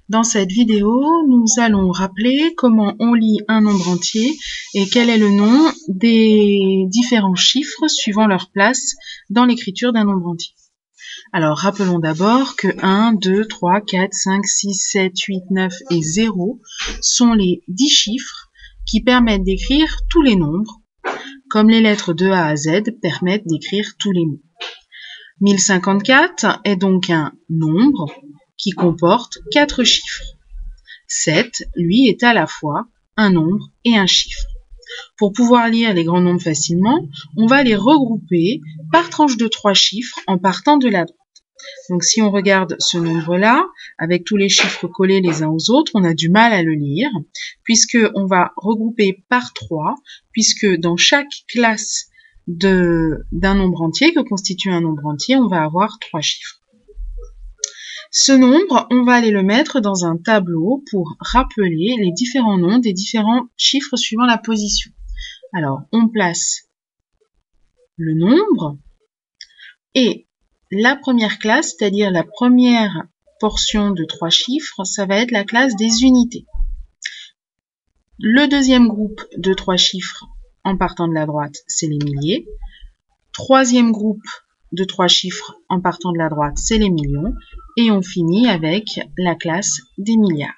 Dans cette vidéo, nous allons rappeler comment on lit un nombre entier et quel est le nom des différents chiffres suivant leur place dans l'écriture d'un nombre entier. Alors, rappelons d'abord que 1, 2, 3, 4, 5, 6, 7, 8, 9 et 0 sont les 10 chiffres qui permettent d'écrire tous les nombres, comme les lettres de A à Z permettent d'écrire tous les mots. 1054 est donc un nombre qui comporte 4 chiffres. 7, lui, est à la fois un nombre et un chiffre. Pour pouvoir lire les grands nombres facilement, on va les regrouper par tranche de 3 chiffres en partant de la droite. Donc si on regarde ce nombre-là, avec tous les chiffres collés les uns aux autres, on a du mal à le lire, puisqu'on va regrouper par 3, puisque dans chaque classe d'un nombre entier, que constitue un nombre entier, on va avoir 3 chiffres. Ce nombre, on va aller le mettre dans un tableau pour rappeler les différents noms des différents chiffres suivant la position. Alors, on place le nombre et la première classe, c'est-à-dire la première portion de 3 chiffres, ça va être la classe des unités. Le deuxième groupe de 3 chiffres en partant de la droite, c'est les milliers. Troisième groupe de 3 chiffres en partant de la droite, c'est les millions. Et on finit avec la classe des milliards.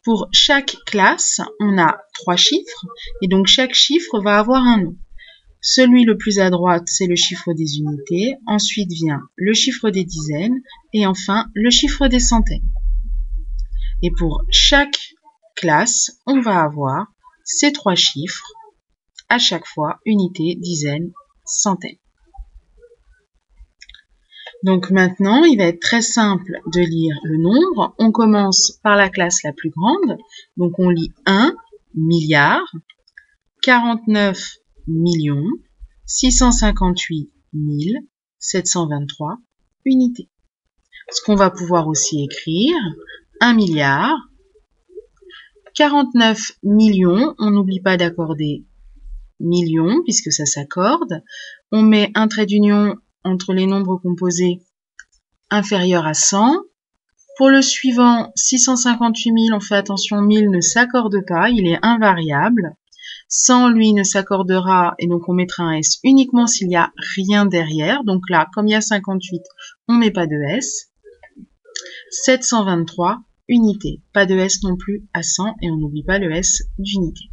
Pour chaque classe, on a 3 chiffres, et donc chaque chiffre va avoir un nom. Celui le plus à droite, c'est le chiffre des unités, ensuite vient le chiffre des dizaines, et enfin le chiffre des centaines. Et pour chaque classe, on va avoir ces 3 chiffres, à chaque fois, unité, dizaine, centaine. Donc maintenant, il va être très simple de lire le nombre. On commence par la classe la plus grande. Donc on lit 1 milliard, 49 millions, 658 723 unités. Ce qu'on va pouvoir aussi écrire, 1 milliard, 49 millions, on n'oublie pas d'accorder millions puisque ça s'accorde. On met un trait d'union entre les nombres composés inférieurs à 100. Pour le suivant, 658 000, on fait attention, 1000 ne s'accorde pas, il est invariable. 100, lui, ne s'accordera, et donc on mettra un S uniquement s'il n'y a rien derrière. Donc là, comme il y a 58, on ne met pas de S. 723 unités. Pas de S non plus à 100, et on n'oublie pas le S d'unité.